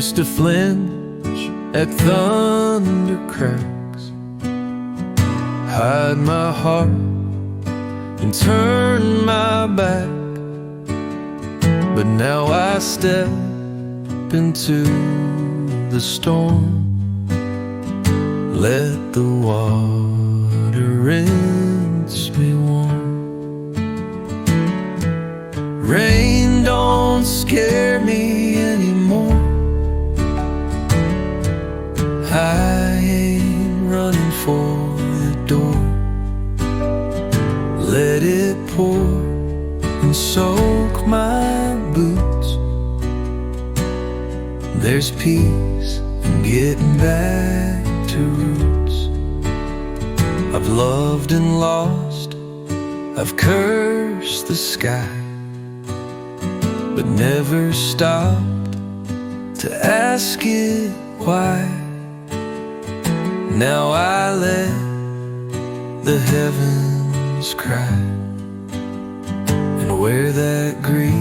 used to flinch at thunder cracks, hide my heart and turn my back. But now I step into the storm, let the water rinse me warm. Rain don't scare me anymore. I ain't running for the door. Let it pour and soak my boots. There's peace in getting back to roots. I've loved and lost, I've cursed the sky, but never stopped to ask it why. Now I let the heavens cry and wear that grief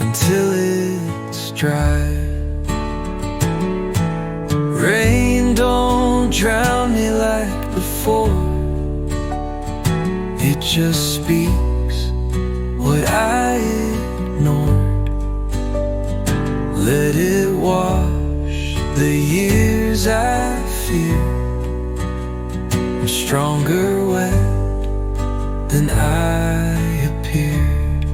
until it's dry. Rain don't drown me like before. It just speaks what I ignored. Let it wash the years I feared. I'm stronger wet than I appeared.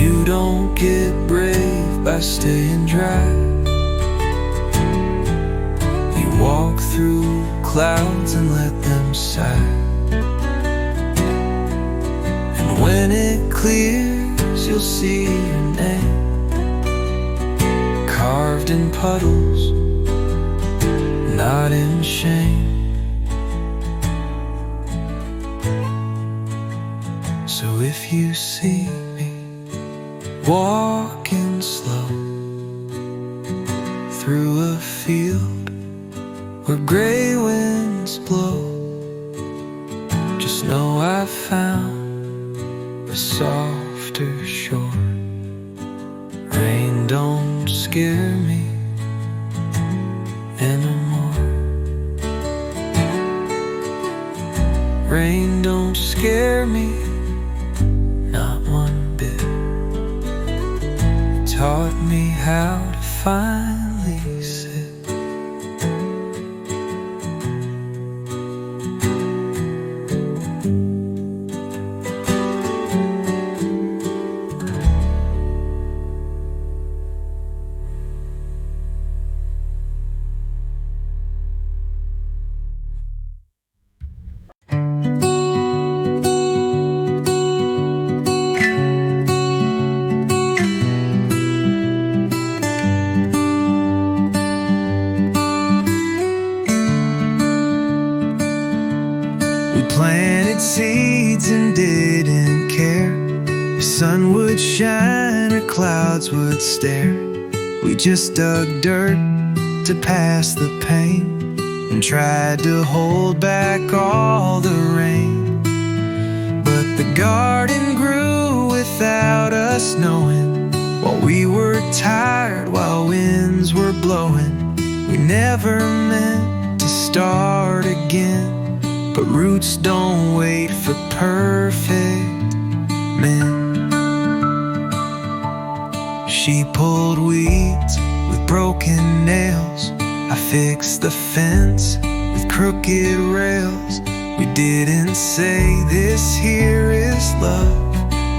You don't get brave by staying dry. You walk through clouds and let them sigh. And when it clears, you'll see your name carved in puddles, not in shame. So if you see me walking slow through a field where gray winds blow, just know I found a softer shore. Rain don't scare me anymore. Rain don't scare me, not one bit. It taught me how to finally sit. Planted seeds and didn't care if sun would shine or clouds would stare. We just dug dirt to pass the pain and tried to hold back all the rain. But the garden grew without us knowing, while we were tired, while winds were blowing. We never meant to start again, but roots don't wait for perfect men. She pulled weeds with broken nails. I fixed the fence with crooked rails. We didn't say this here is love.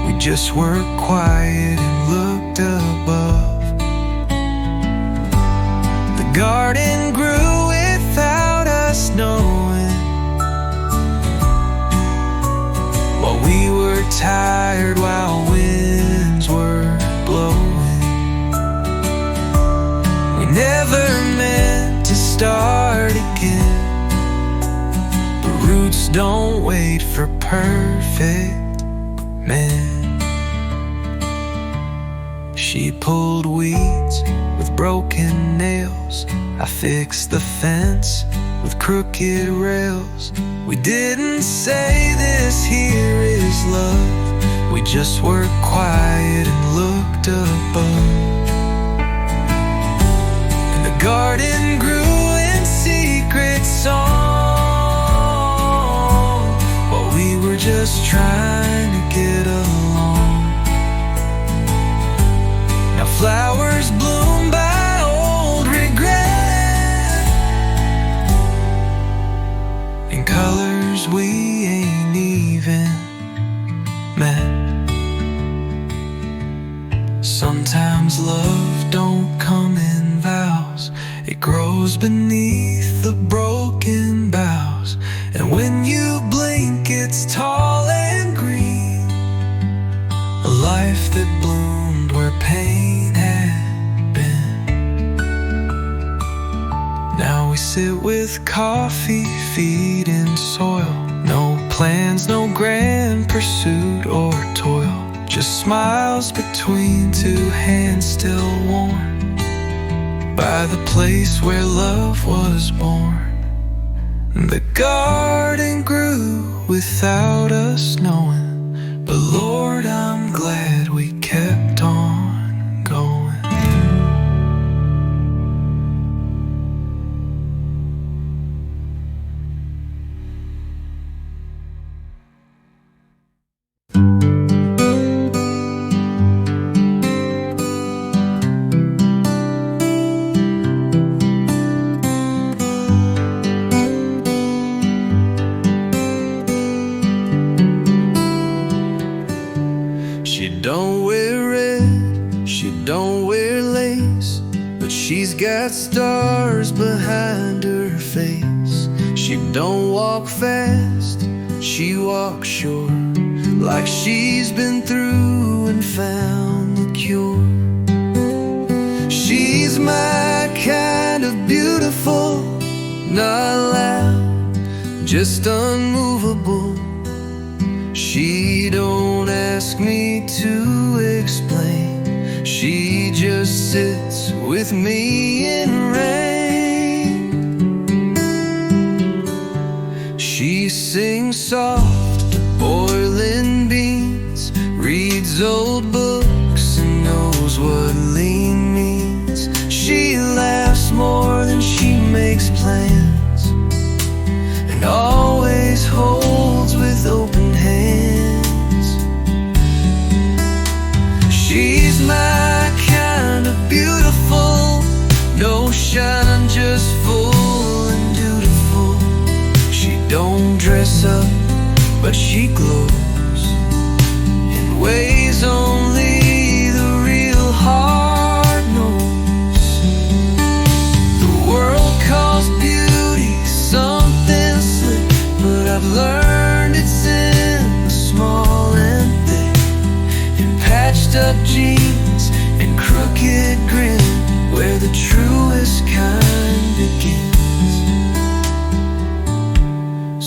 We just were quiet and looked above. The garden grew without us knowing, while we were tired, while winds were blowing. We never meant to start again, but roots don't wait for perfect men. She pulled weeds with broken nails. I fixed the fence with crooked rails. We didn't say this here is love. We just were quiet and looked above. And the garden grew in secret song, while we were just trying to get along. Now flowers bloom by old regret, in colors we ain't even met. Sometimes love don't come in vows, it grows beneath the broken boughs. And when you blink it's tall and green, a life that bloomed where pain had been. Now we sit with coffee, feet in soil. No plans, no grand pursuit or toil, just smiles between two hands still warm by the place where love was born. The garden grew without us knowing, but Lord, I'm glad we kept on going. She don't wear red, she don't wear lace, but she's got stars behind her face. She don't walk fast, she walks sure, like she's been through and found the cure. She's my kind of beautiful, not loud, just unmovable. She don't ask me to explain, she just sits with me in rain. She sings soft to boiling beans, reads old books and knows what lean means. She laughs more than she makes plans, and always holds with open hands. She's my kind of beautiful, no shine, just full and dutiful. She don't dress up, but she glows in ways only the real heart knows. The world calls beauty something slick, but I've learned it's in the small and thick, in patched up jeans and crooked grin, where the truest kind begins.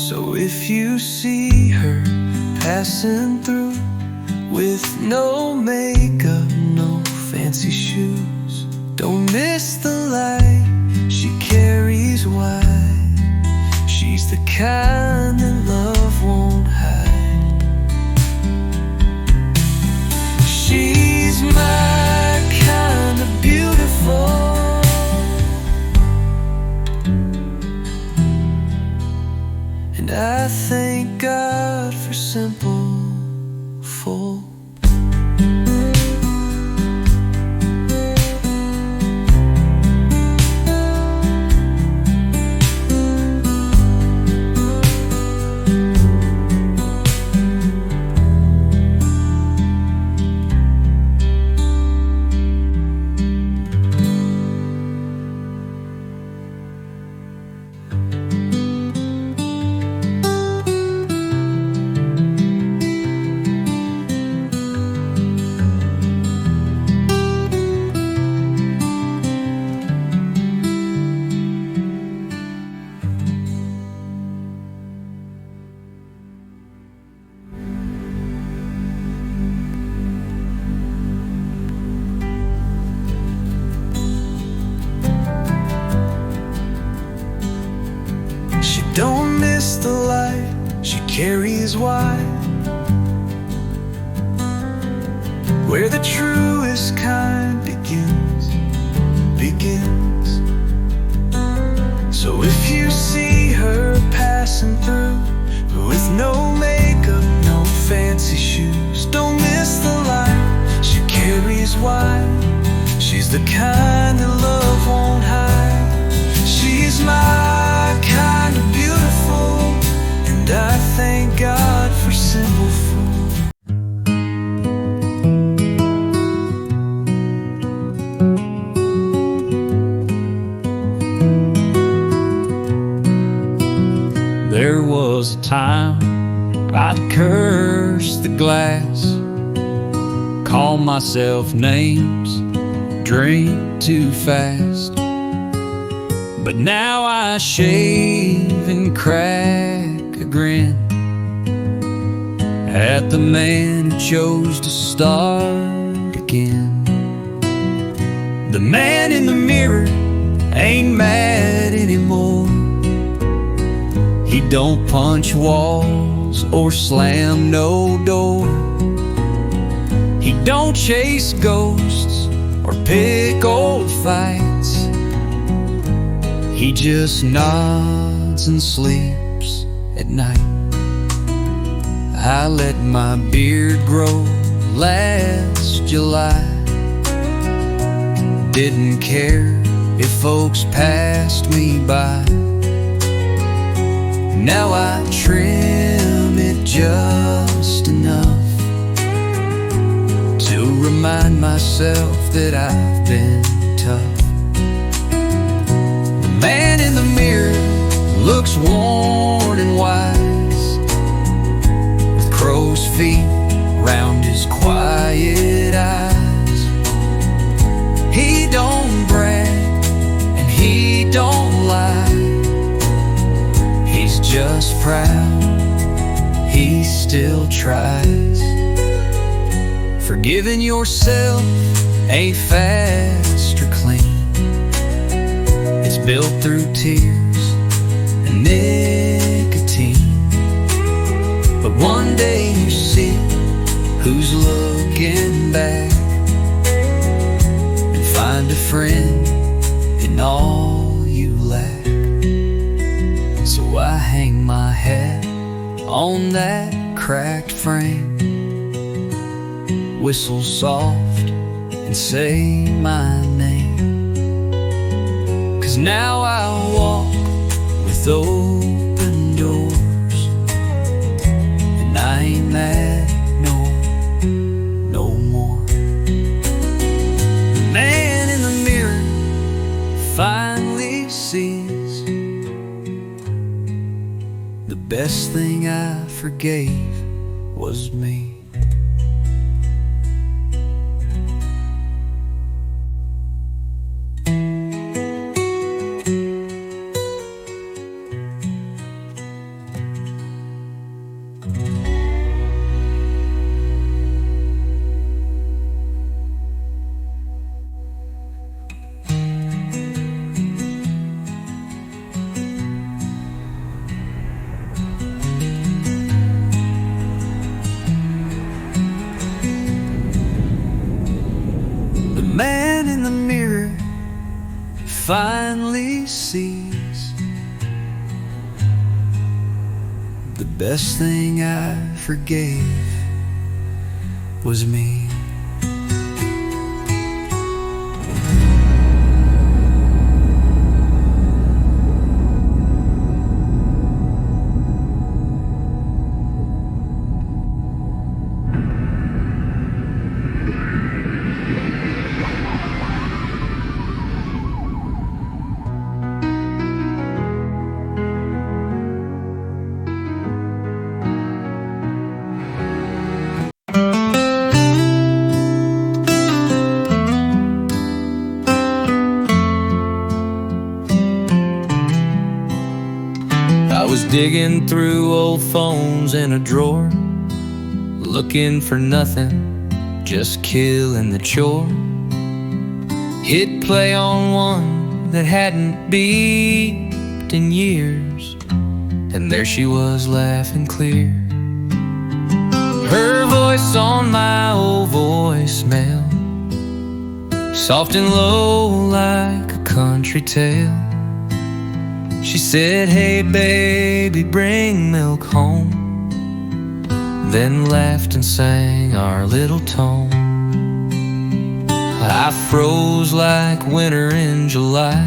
So if you see her passing through with no makeup, no fancy shoes, don't miss the light she carries wide. She's the kind that love won't hide. She's my kind of beautiful, and I thank God for simple, full. Don't miss the light she carries wide. where the truest kind begins. So if you see her passing through with no makeup, no fancy shoes, don't miss the light she carries wide. She's the kind that love won't hide. She's my kind of beautiful, and I thank God for simple fools. There was a time I'd curse the glass, call myself names, drink too fast. But now I shave and crack a grin at the man who chose to start again. The man in the mirror ain't mad anymore. He don't punch walls or slam no door. He don't chase ghosts or pick old fights. He just nods and sleeps at night. I let my beard grow last July. Didn't care if folks passed me by. Now I trim it just enough to remind myself that I've been tough. The man in the mirror looks worn and wise, with crow's feet round his quiet eyes. He don't brag and he don't lie. He's just proud, he still tries. Forgiving yourself ain't fast or clean. It's built through tears and nicotine. But one day you see who's looking back, and find a friend in all you lack. So I hang my hat on that cracked frame, whistle soft and say my name. 'Cause now I walk with open doors, and I ain't mad no more. The man in the mirror finally sees the best thing I forgave was me. Man in the mirror finally sees the best thing I forgave was me. Digging through old phones in a drawer, looking for nothing, just killing the chore. Hit play on one that hadn't beeped in years, and there she was laughing clear. Her voice voice on my old voicemail, soft and low like a country tale. She said, "Hey baby, bring milk home," then laughed and sang our little tone. I froze like winter in July,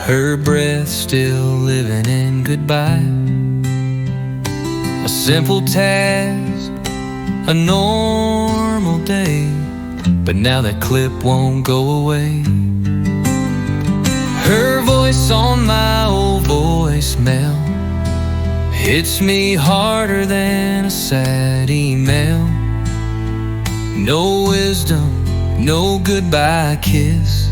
her breath still living in goodbye. A simple task, a normal day, but now that clip won't go away. Her voice on my old voicemail hits me harder than a sad email. No wisdom, no goodbye kiss,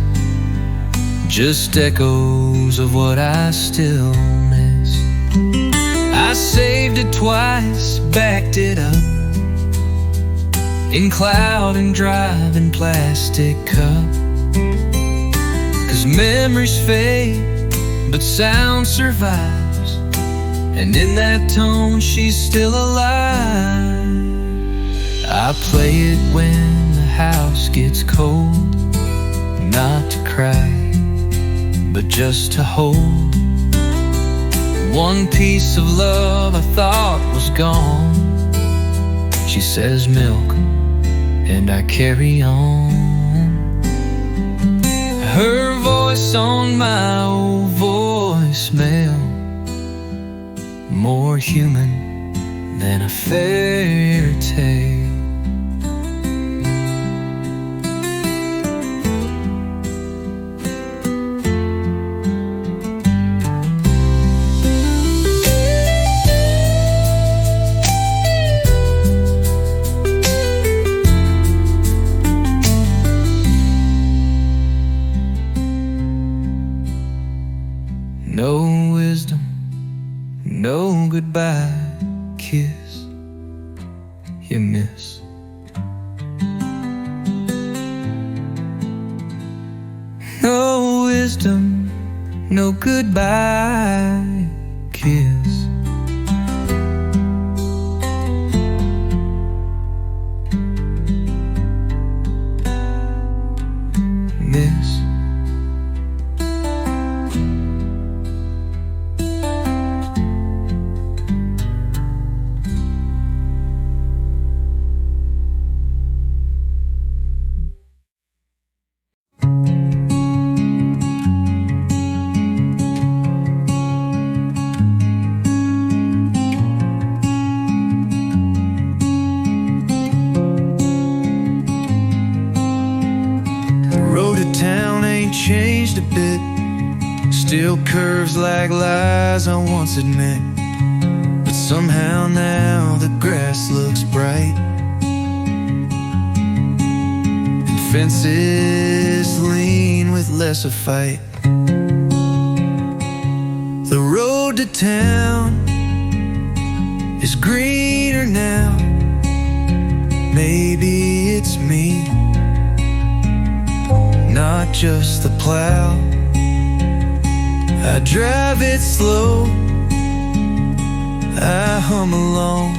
just echoes of what I still miss. I saved it twice, backed it up in cloud and driving plastic cup. 'Cause memories fade, but sound survives, and in that tone she's still alive. I play it when the house gets cold, not to cry, but just to hold. One piece of love I thought was gone. She says milk, and I carry on. Her voice on my old voicemail, more human than a fairy tale. No wisdom, no goodbye kiss, you miss. No wisdom, no goodbye kiss. Miss. Changed a bit, still curves like lies I once admit, but somehow now the grass looks bright and fences lean with less of fight. The road to town is greener now, maybe it's me, not just the plow. I drive it slow, I hum along,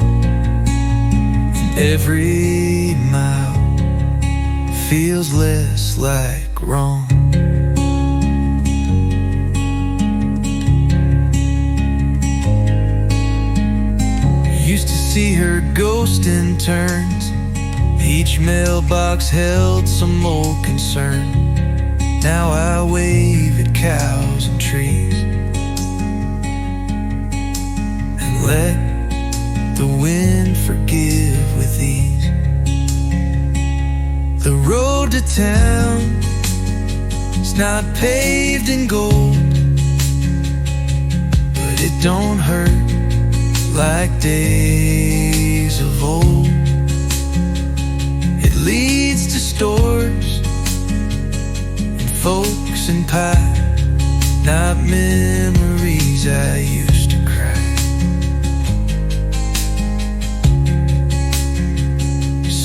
and every mile feels less like wrong. Used to see her ghost in turns, each mailbox held some old concern. Now I wave at cows and trees and let the wind forgive with ease. The road to town is not paved in gold, but it don't hurt like days of old. It leads to stores, folks and pie, not memories I used to cry.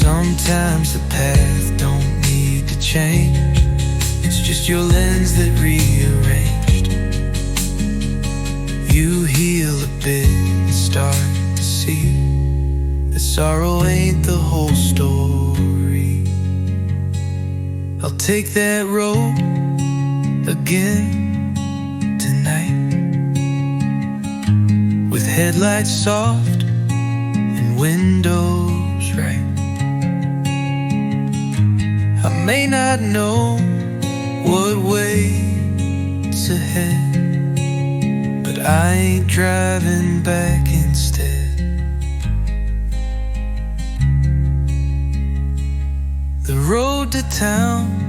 Sometimes the path don't need to change, it's just your lens that rearranged. You heal a bit and start to see the sorrow take that road again tonight, with headlights soft and windows right. I may not know what way's ahead, but I ain't driving back instead. The road to town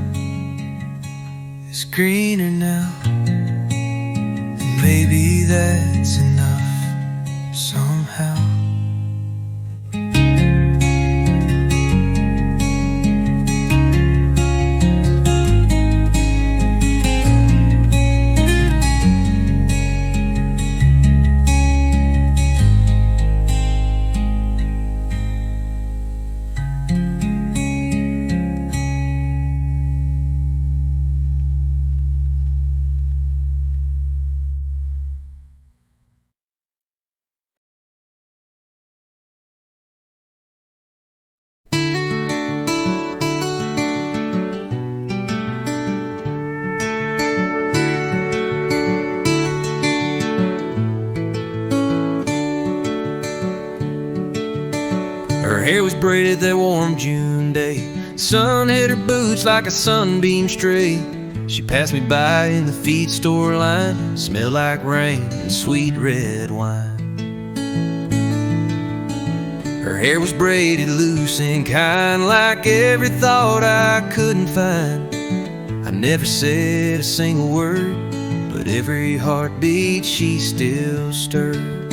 is greener now, and maybe that's enough somehow. Her hair was braided that warm June day. Sun hit her boots like a sunbeam stray. She passed me by in the feed store line, smelled like rain and sweet red wine. Her hair was braided loose and kind, like every thought I couldn't find. I never said a single word, but every heartbeat she still stirred.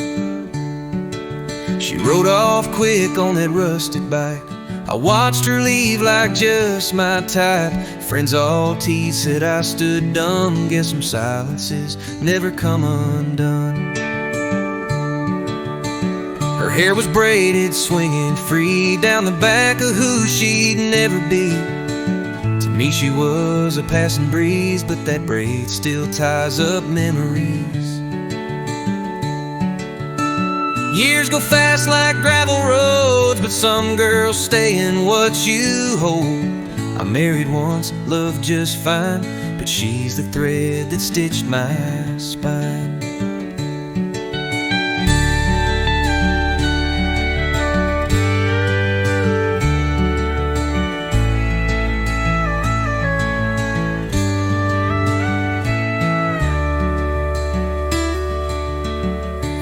She rode off quick on that rustic bike. I watched her leave like just my type. Friends all teased, said I stood dumb. Guess some silences never come undone. Her hair was braided, swinging free down the back of who she'd never be. To me she was a passing breeze, but that braid still ties up memories. Years go fast like gravel roads, but some girls stay in what you hold. I married once, loved just fine, but she's the thread that stitched my spine.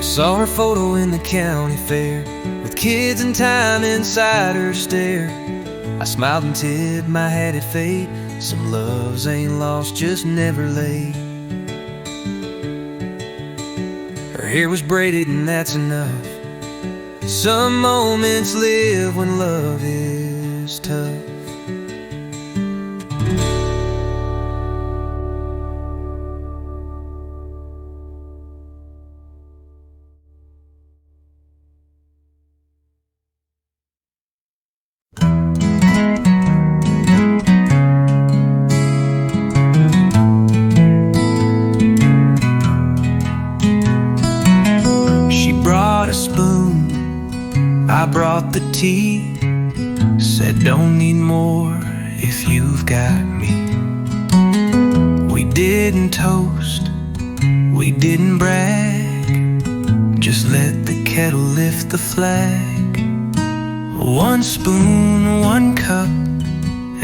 Saw her photo in the county fair, with kids and time inside her stare. I smiled and tipped my hat at fate. Some loves ain't lost, just never late. Her hair was braided and that's enough. Some moments live when love is tough. I brought the tea, said don't need more if you've got me. We didn't toast, we didn't brag, just let the kettle lift the flag. One spoon, one cup,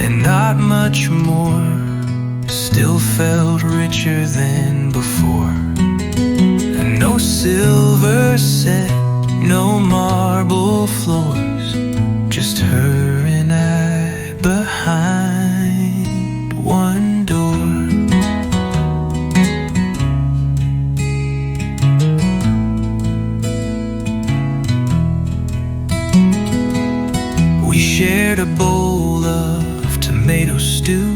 and not much more, still felt richer than before. And no silver set, no marble floors, just her and I behind one door. We shared a bowl of tomato stew,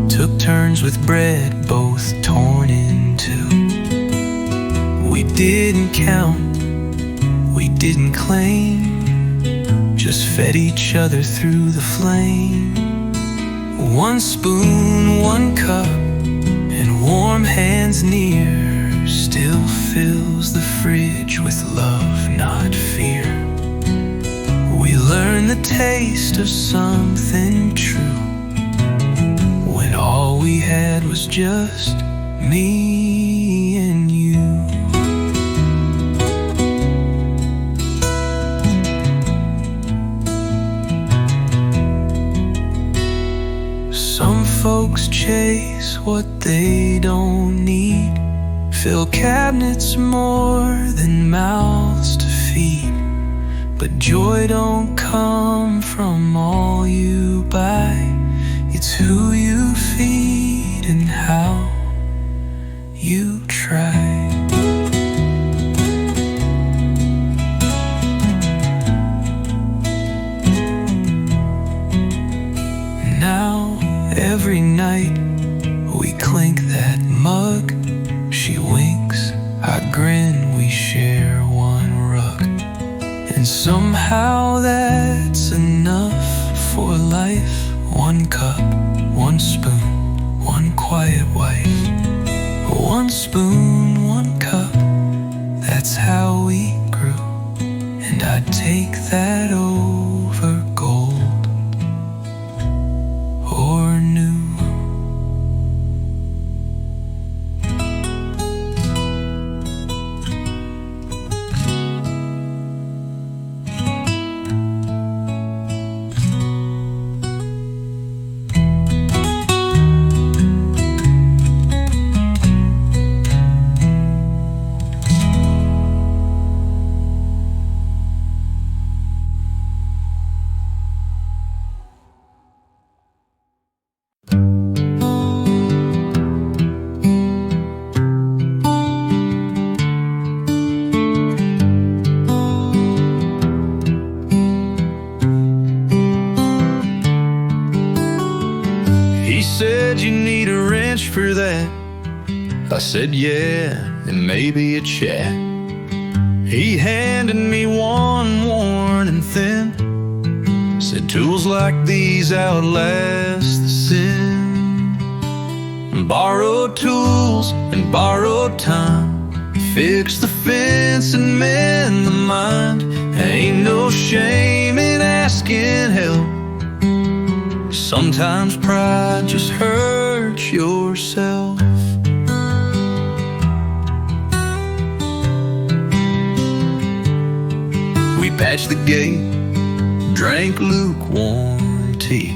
took turns with bread both torn in two. We didn't count, we didn't claim, just fed each other through the flame. One spoon, one cup, and warm hands near, still fills the fridge with love, not fear. We learn the taste of something true, was just me and you. Some folks chase what they don't need, fill cabinets more than mouths to feed. But joy don't come from all you buy, it's who you feed and how you try. Now every night we clink that mug. She winks, I grin, we share one rug. And somehow that's enough for life. One cup, one spoon, one quiet wife. One spoon, one cup, that's how we grew. And I'd take that over gold or new. He said, you need a wrench for that. I said, yeah, and maybe a chat. He handed me one worn and thin, said tools like these outlast the sin. Borrowed tools and borrowed time, fix the fence and mend the mind. Ain't no shame in asking help. Sometimes pride just hurts yourself. We patched the gate, drank lukewarm tea.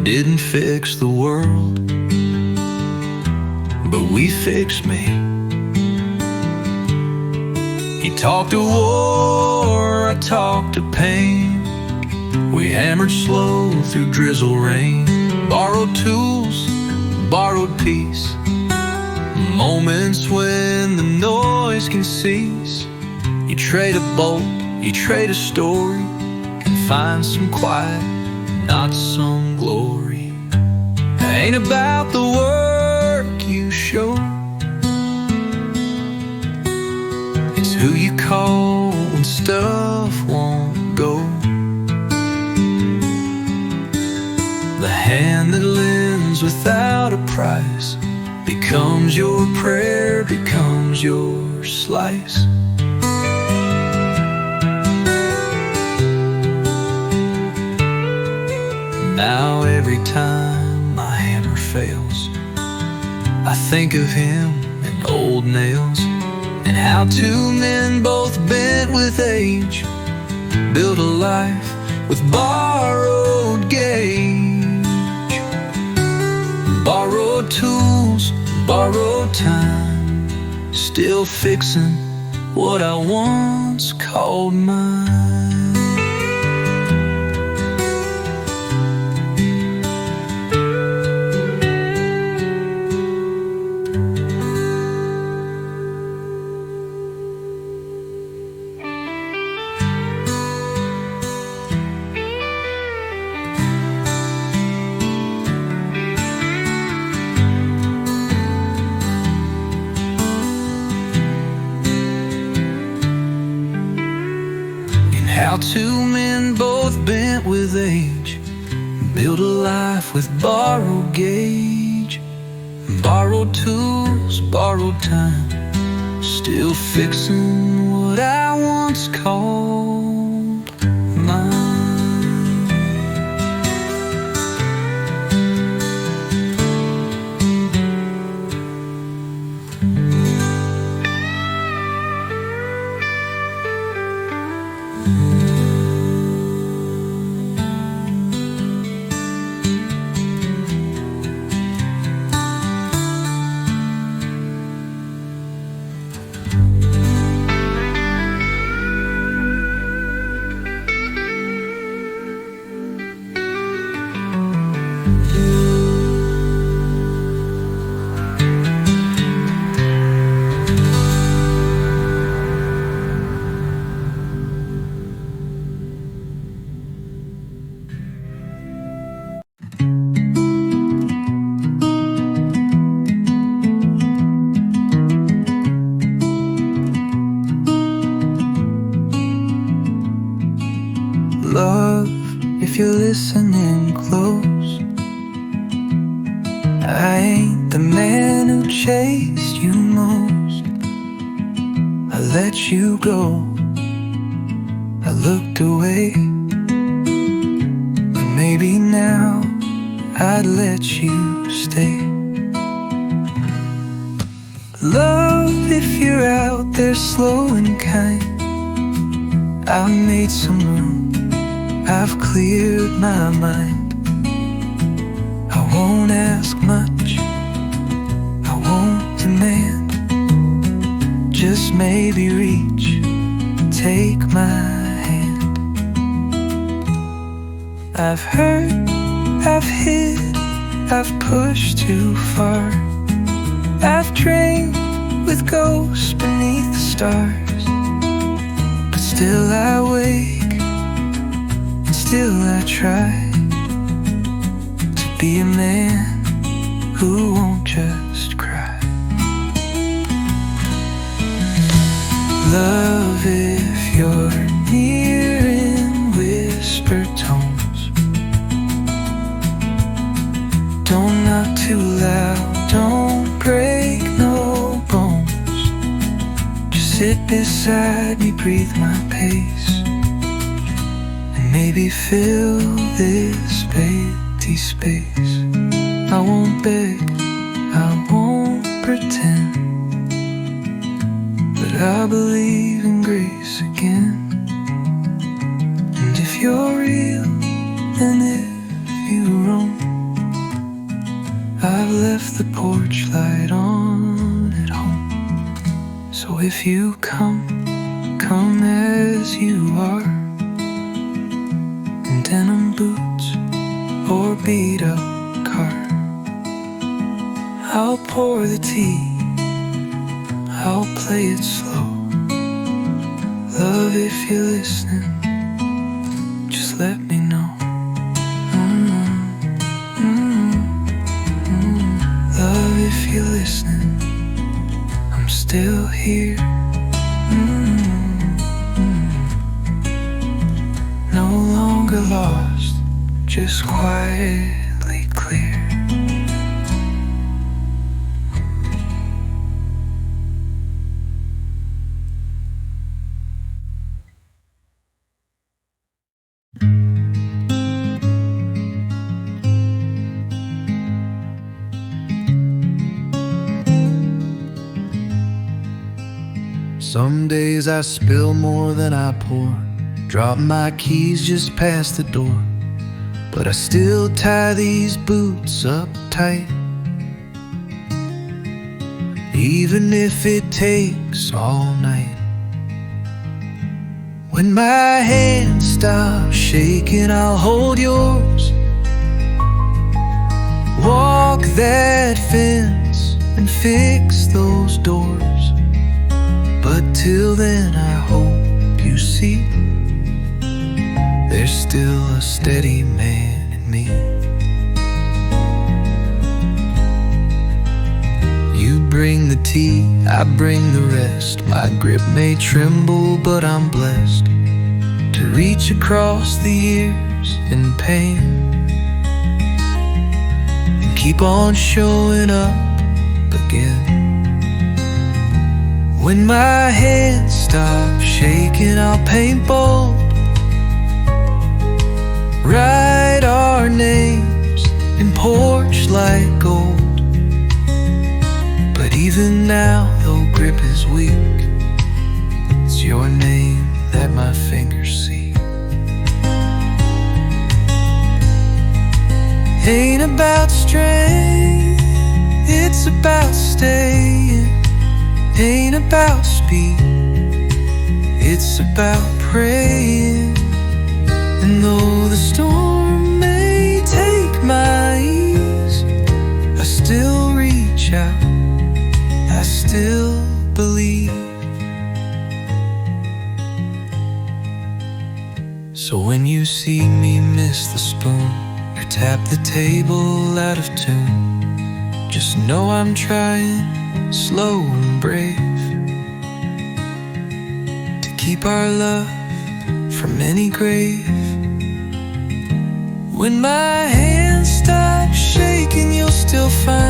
Didn't fix the world, but we fixed me. He talked to war, I talked to pain. We hammered slow through drizzle rain. Borrowed tools, borrowed peace. Moments when the noise can cease. You trade a bolt, you trade a story, and find some quiet, not some glory. Ain't about the work you show, it's who you call when stuff won't go. The hand that lends without a price becomes your prayer, becomes your slice. Now every time my hammer fails, I think of him and old nails, and how two men both bent with age built a life with borrowed gauge. Borrowed tools, borrowed time, still fixing what I once called mine. How two men both bent with age build a life with borrowed gauge. Borrowed tools, borrowed time, still fixing what I once called mine. I ain't the man who chased you most. I let you go, I looked away. But maybe now I'd let you stay. Love, if you're out there slow and kind, I've made some room, I've cleared my mind. I won't ask much, I won't demand. Just maybe reach, take my hand. I've hurt, I've hid, I've pushed too far. I've trained with ghosts beneath the stars. But still I wake, and still I try to be a man who won't just cry. Love, if you're near in whisper tones, don't knock too loud, don't break no bones. Just sit beside me, breathe my pace, and maybe fill this empty space. I won't beg, I won't pretend, but I believe in grace again. And if you're real, and if you roam, I've left the porch light on at home. So if you come, come as you are, in denim boots or beat up car. I'll pour the tea, I'll play it slow. Love, if you're listening, just let me know. Love, if you're listening, I'm still here. No longer lost, just quietly clear. Some days I spill more than I pour, drop my keys just past the door, but I still tie these boots up tight. Even if it takes all night. When my hands stop shaking, I'll hold yours. Walk that fence and fix those doors. But till then I hope you see there's still a steady man in me. You bring the tea, I bring the rest. My grip may tremble, but I'm blessed to reach across the years in pain and keep on showing up again. When my hands stop shaking, I'll paint bold, write our names in porch like gold. But even now, though grip is weak, it's your name that my fingers see. Ain't about strength, it's about staying. Ain't about speed, it's about praying. And though the storm may take my ease, I still reach out, I still believe. So when you see me miss the spoon or tap the table out of tune, just know I'm trying, slow and brave, to keep our love from any grave. When my hands stop shaking, you'll still find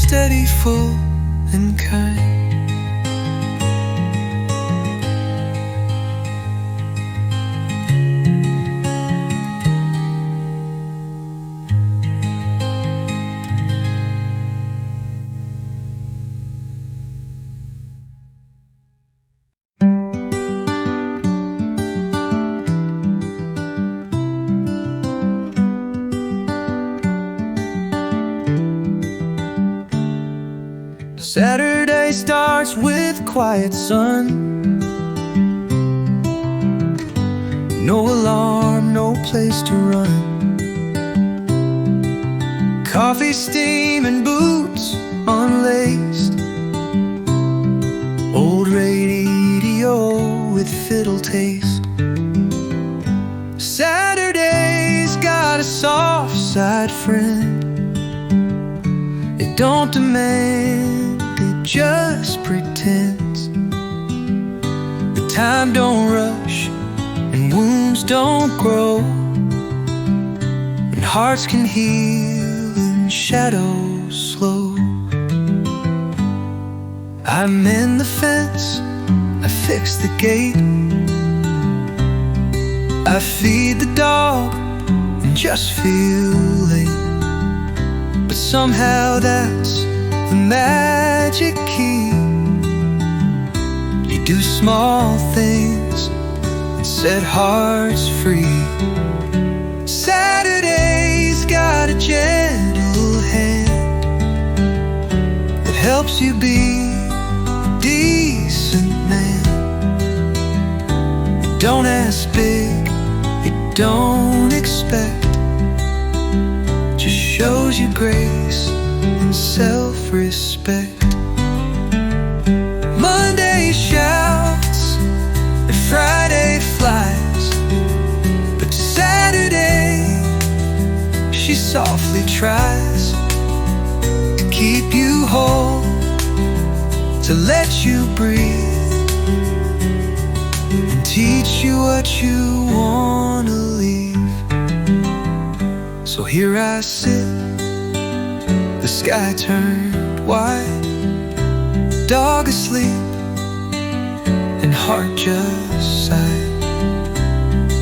steady, full, and kind. Saturday starts with quiet sun. No alarm, no place to run. Coffee, steam, and boots unlaced. Old radio with fiddle taste. Saturday's got a soft side, friend. It don't demand, it just pretends. The time don't rush and wounds don't grow, and hearts can heal in shadows slow. I mend the fence, I fix the gate, I feed the dog and just feel late. But somehow that's the magic key. You do small things and set hearts free. Saturday's got a gentle hand that helps you be a decent man. You don't ask big, you don't expect, just shows you grace and self-respect. Monday shouts and Friday flies, but Saturday she softly tries to keep you whole, to let you breathe, and teach you what you wanna leave. So here I sit, the sky turned white, dog asleep, and heart just sighed.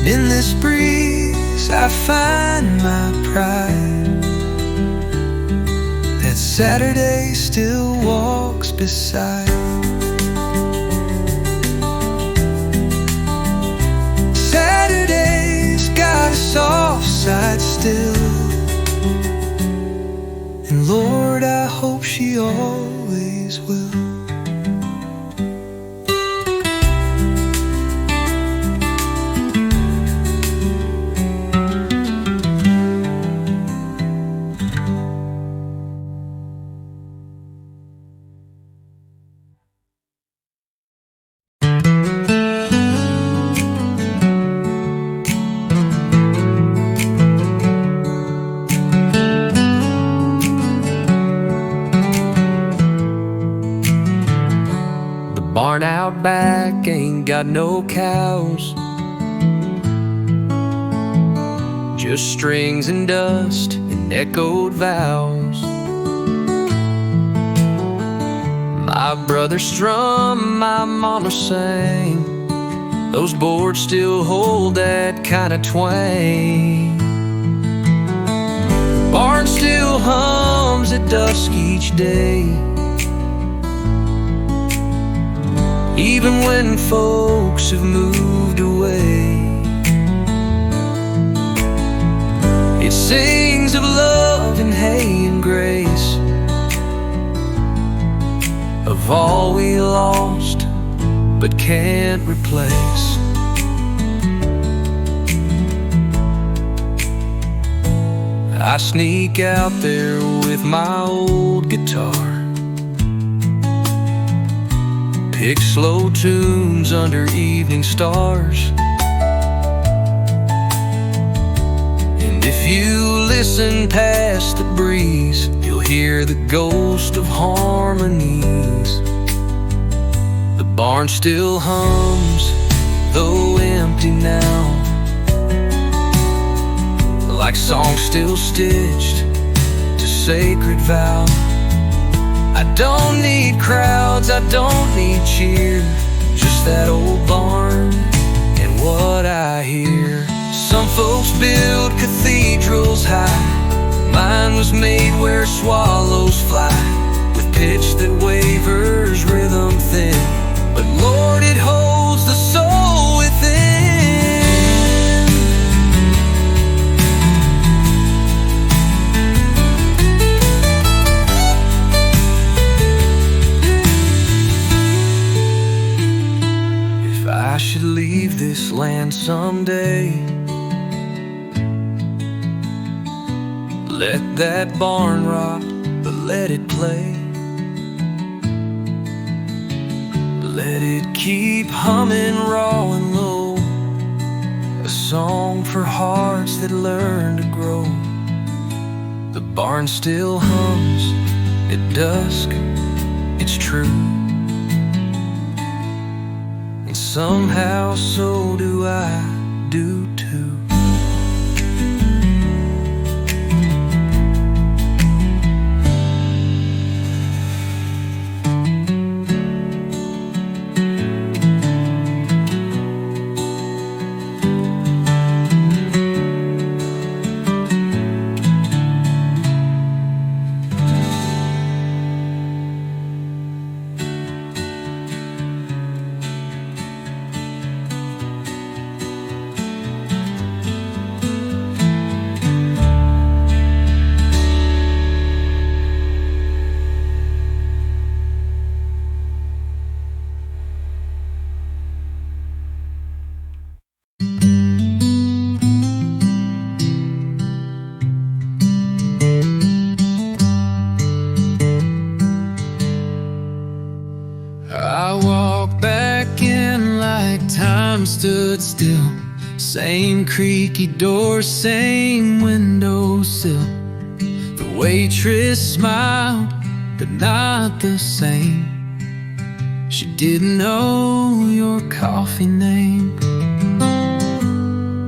In this breeze I find my pride, that Saturday still walks beside. Saturday's got a soft side still, and Lord, I hope she always will. Barn out back ain't got no cows, just strings and dust and echoed vows. My brother strummed, my mama sang, those boards still hold that kind of twang. Barn still hums at dusk each day, even when folks have moved away. It sings of love and hay and grace, of all we lost but can't replace. I sneak out there with my old guitar, pick slow tunes under evening stars. And if you listen past the breeze, you'll hear the ghost of harmonies. The barn still hums, though empty now, like songs still stitched to sacred vow. I don't need crowds, I don't need cheer, just that old barn and what I hear. Some folks build cathedrals high, mine was made where swallows fly, with pitch that wavers, rhythm thin, but Lord, it holds the soul within. If I should leave this land someday, let that barn rock, but let it play. Let it keep humming raw and low, a song for hearts that learn to grow. The barn still hums at dusk, it's true, and somehow so do I do too. I walk back in like time stood still. Same creaky door, same windowsill. The waitress smiled, but not the same. She didn't know your coffee name.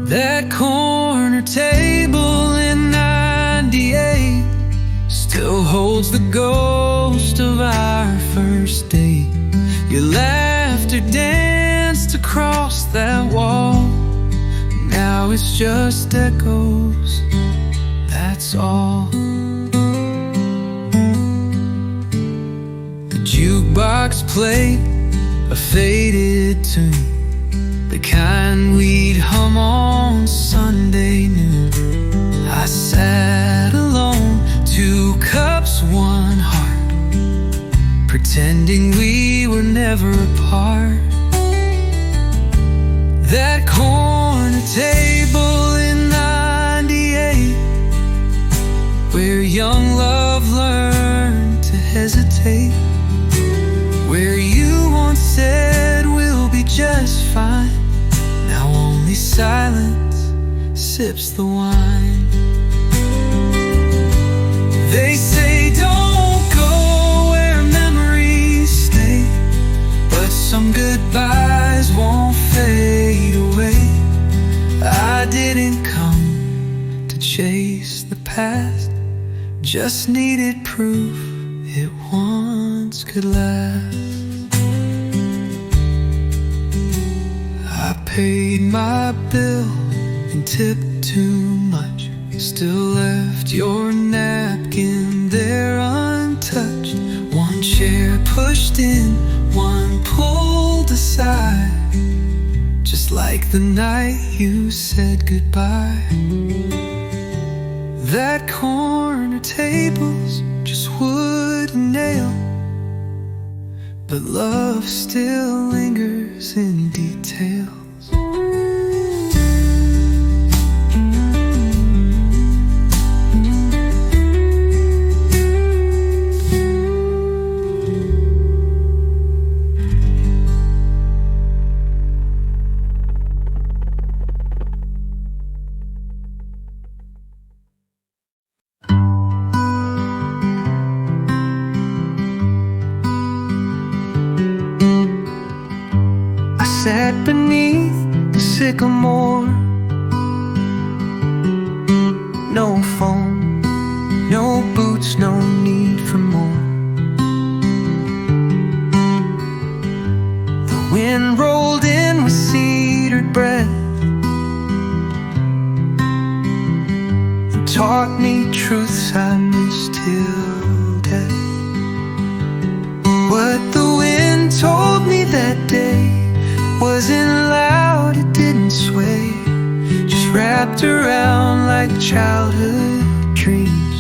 That corner table in 98 still holds the ghost of our first date. Your laughter danced across that wall. Now it's just echoes, that's all. The jukebox played a faded tune, the kind we'd hum on Sunday noon. I sat alone, 2 cups, 1 heart, pretending we were never apart. That corner table in 98, where young love learned to hesitate, where you once said we'll be just fine. Now only silence sips the wine. They say don't go where memories stay, but some goodbyes won't fade away. I didn't come to chase the past, just needed proof it once could last. I paid my bill and tipped too much, still left your napkin there untouched. 1 chair pushed in, 1 pulled aside, just like the night you said goodbye. That corner table's just wood and nail, but love still lingers in details. Sat beneath the sycamore, no phone, no boots, no need for more. taught me truths I missed till death. What the wind told me that day wasn't loud, it didn't sway, just wrapped around like childhood dreams,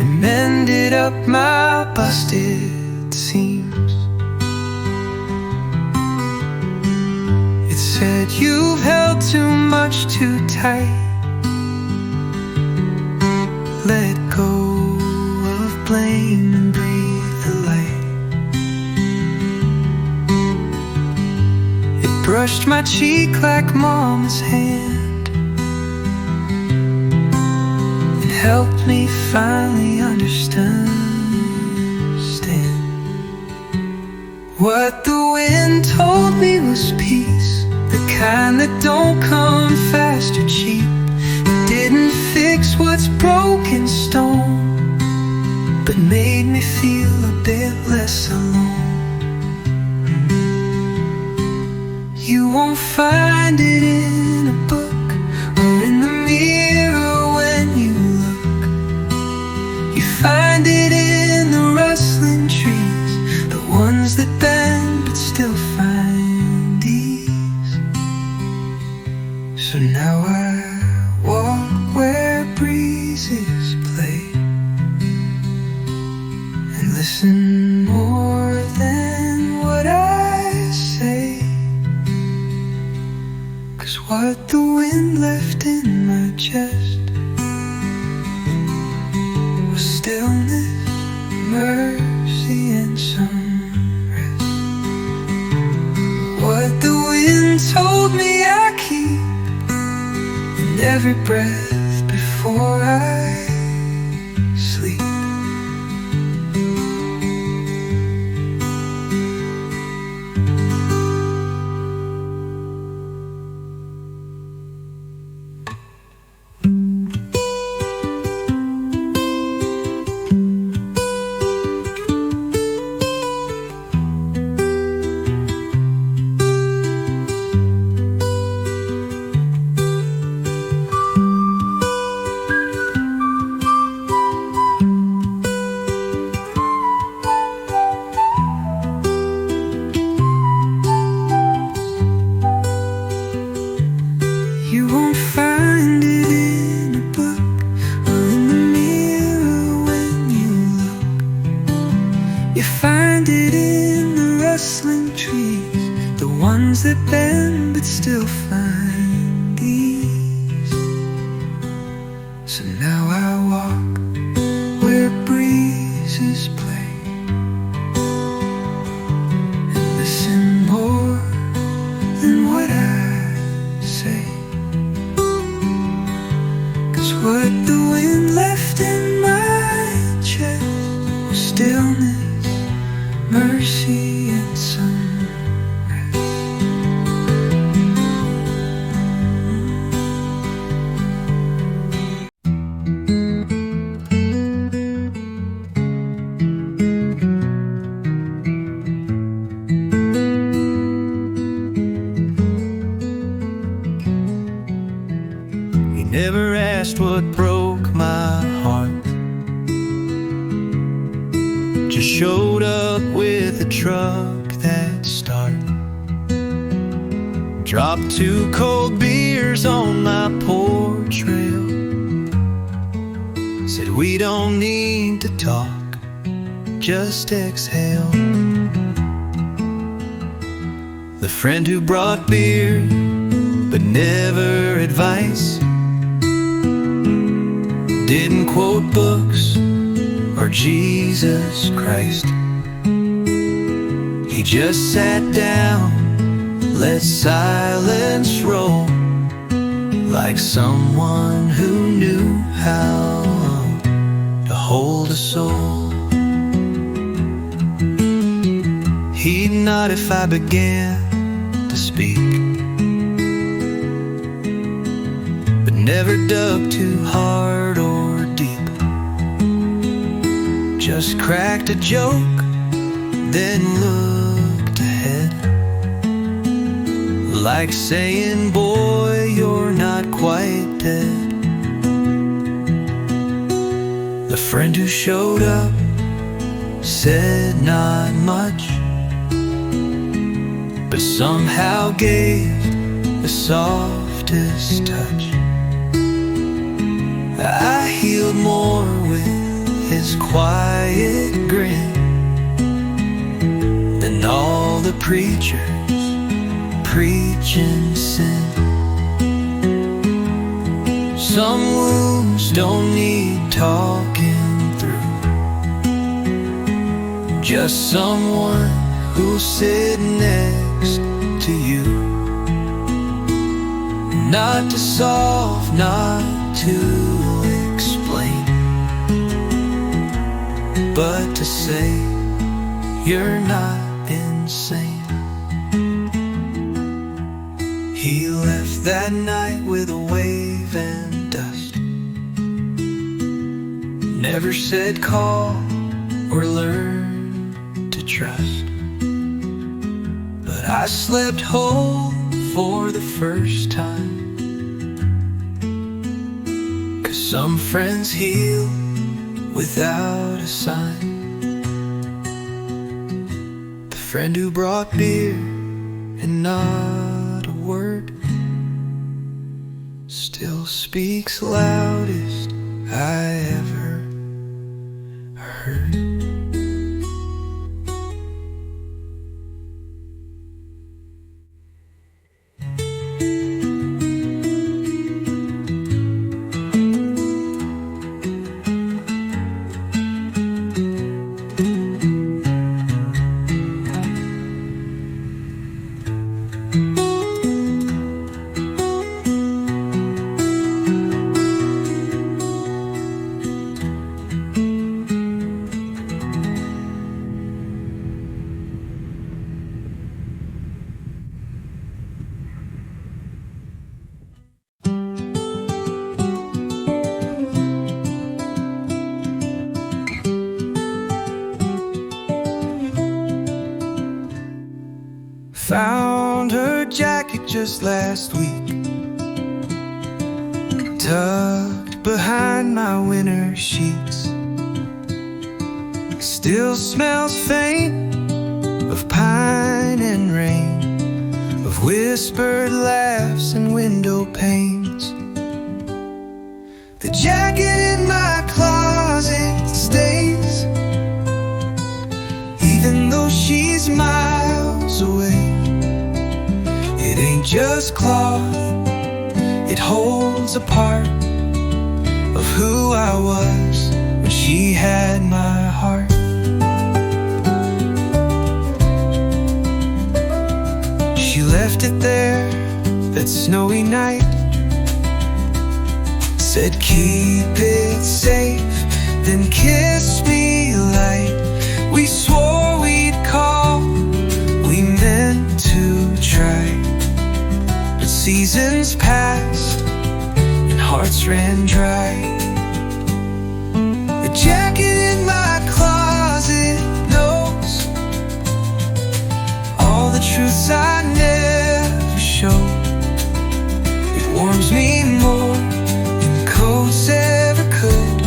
and mended up my busted seams. It said, you've held too much too tight, let go of blame and breathe the light. It brushed my cheek like mama's hand and helped me finally understand what the wind told me was peace, the kind that don't come fast or cheap. It didn't fix what's broken stone, but made me feel a bit less alone. You won't find it in a book or in the mirror when you look. You find it in the rustling trees, the ones that bend but still find ease. So now I walk where breezes play and listen more than what I say, 'cause what the wind left in my chest was stillness, mercy, and some rest. What the wind told me I keep in every breath before I sleep. You won't find it in a book or in the mirror when you look. You find it in the rustling trees, the ones that bend but still find ease. So now I walk where breezes play and listen more than what I say. What the wind left in my chest was stillness, mercy, and some rest. You never asked what broke my heart, just showed up with a truck that start. Dropped 2 cold beers on my porch rail, said we don't need to talk, just exhale. The friend who brought beer but never advice, didn't quote books or Jesus Christ. He just sat down, let silence roll, like someone who knew how to hold a soul. He'd nod if I began to speak, but never dug too hard or deep. Just cracked a joke, then looked ahead, like saying, boy, you're not quite dead. The friend who showed up said not much, but somehow gave the softest touch. I healed more with his quiet grin than all the preachers preaching sin. Some wounds don't need talking through, just someone who'll sit next to you. Not to solve, not to explain, but to say you're not insane. He left that night with a wave and dust, never said call or learn to trust. But I slept whole for the first time, 'cause some friends heal without a sign. The friend who brought beer and not a word still speaks loudest I ever heard. Found her jacket just last week, tucked behind my winter sheets. Still smells faint of pine and rain, of whispered laughs and window panes. The jacket in my closet stays, even though she's miles away. It ain't just cloth, it holds a part of who I was when she had my heart. She left it there that snowy night, said keep it safe, then kissed me light. We swore we'd call, we meant to try, but seasons passed and hearts ran dry. The jacket in my closet knows all the truths I never showed. It warms me more than coats ever could,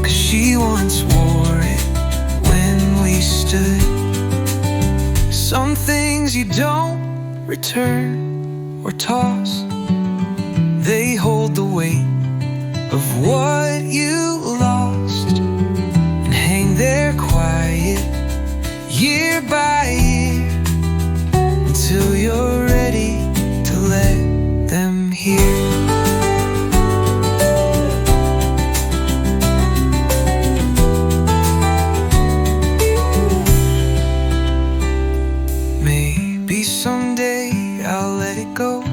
'cause she once wore it when we stood. Some things you don't return or toss, they hold the weight of what you lost and hang there quiet year by year until you're ready to let them hear. Maybe someday I'll let it go,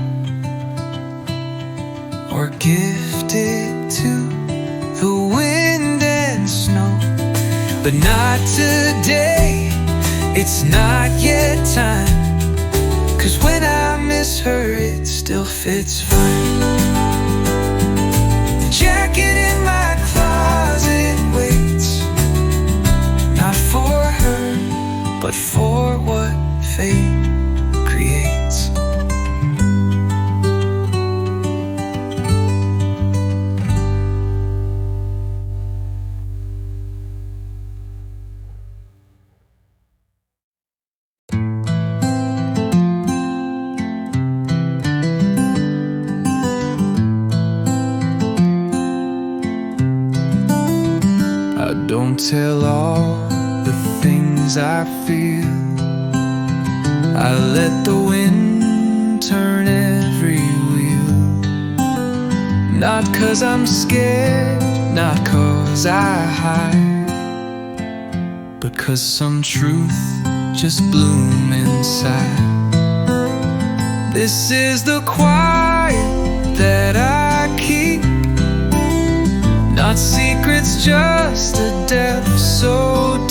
or gift it to the wind and snow. But not today, it's not yet time, 'cause when I miss her it still fits fine. The jacket in my closet waits, not for her, but for what fate creates. don't tell all the things I feel. I let the wind turn every wheel. Not 'cause I'm scared, not 'cause I hide, but 'cause some truth just bloom inside. This is the quiet that I keep, not secrets, just a depth so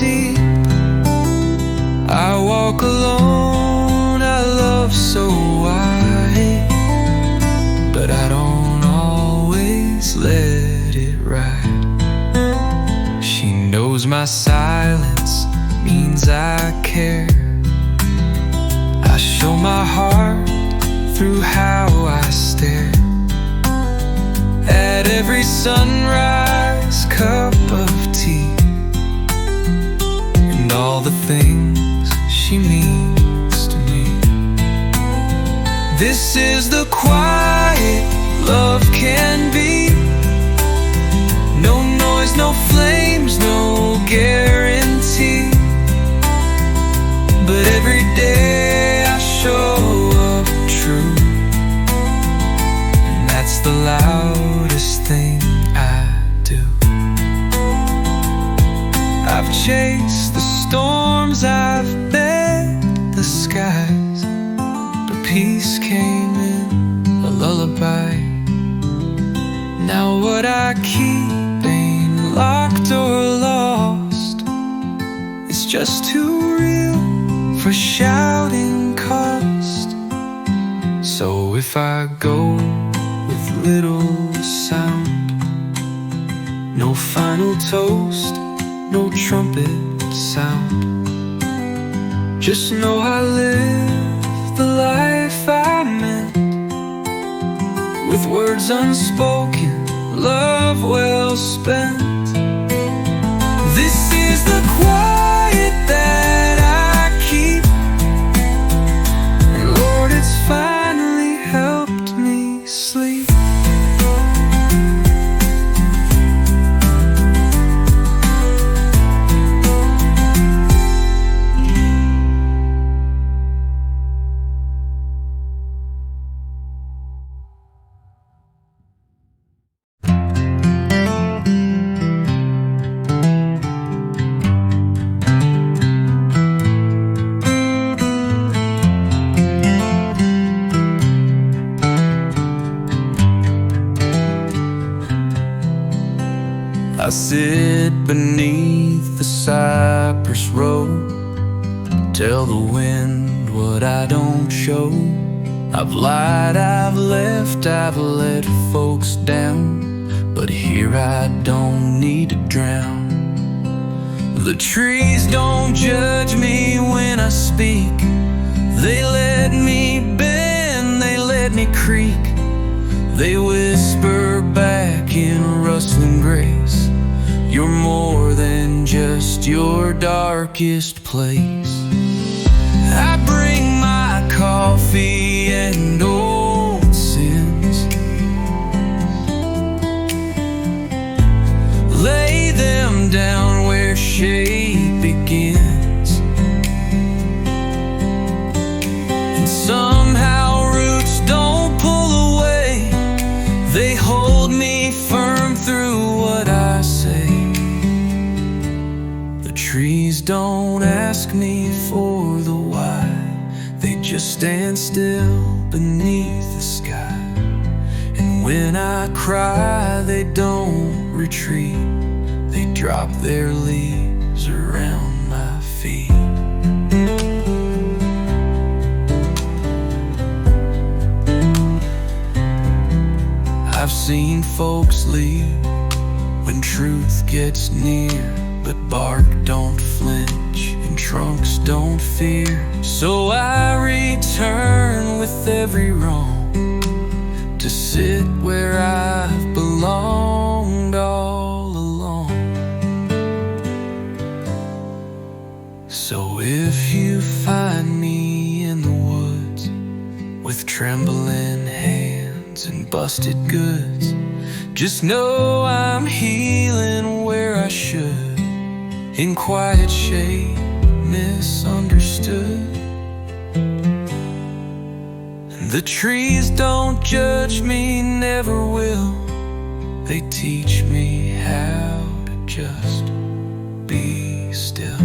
deep. I walk alone, I love so wide, but I don't always let it ride. She knows my silence means I care. I show my heart through how I stare at every sunrise cup of tea, and all the things she means to me. This is the quiet love can be. No noise, no flames, no guarantee, but every day I show up true, and that's the loudest thing I do. I've chased the storms, I've met the skies, but peace came in a lullaby. Now what I keep ain't locked or lost, it's just too real for shouting cost. So if I go with little sound, no final toast, no trumpet sound, just know I live the life I meant, with words unspoken, love well spent. This is the quiet that I keep, and Lord, it's finally helped me sleep. I sit beneath the cypress road, tell the wind what I don't show. I've lied, I've left, I've let folks down, but here I don't need to drown. The trees don't judge me when I speak, they let me bend, they let me creak, they whisper back in rustling grace, you're more than just your darkest place. I bring my coffee and old sins, lay them down where shade begins, and somehow roots don't pull away, they hold me firm through what I say. The trees don't ask me for the why, they just stand still beneath the sky. And when I cry, they don't retreat, they drop their leaves around my feet. I've seen folks leave when truth gets near, but bark don't flinch and trunks don't fear. So I return with every wrong, to sit where I've belonged all along. So if you find me in the woods with trembling hands and busted goods, just know I'm healing where I should, in quiet shade, misunderstood. The trees don't judge me, never will. They teach me how to just be still.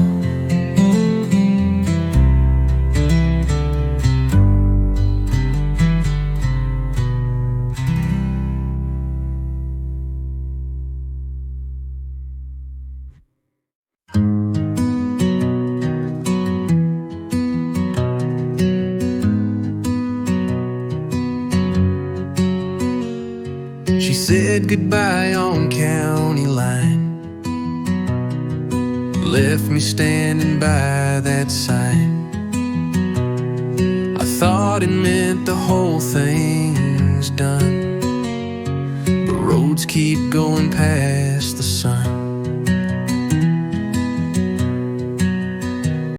She said goodbye on county line, left me standing by that sign. I thought it meant the whole thing's done, but roads keep going past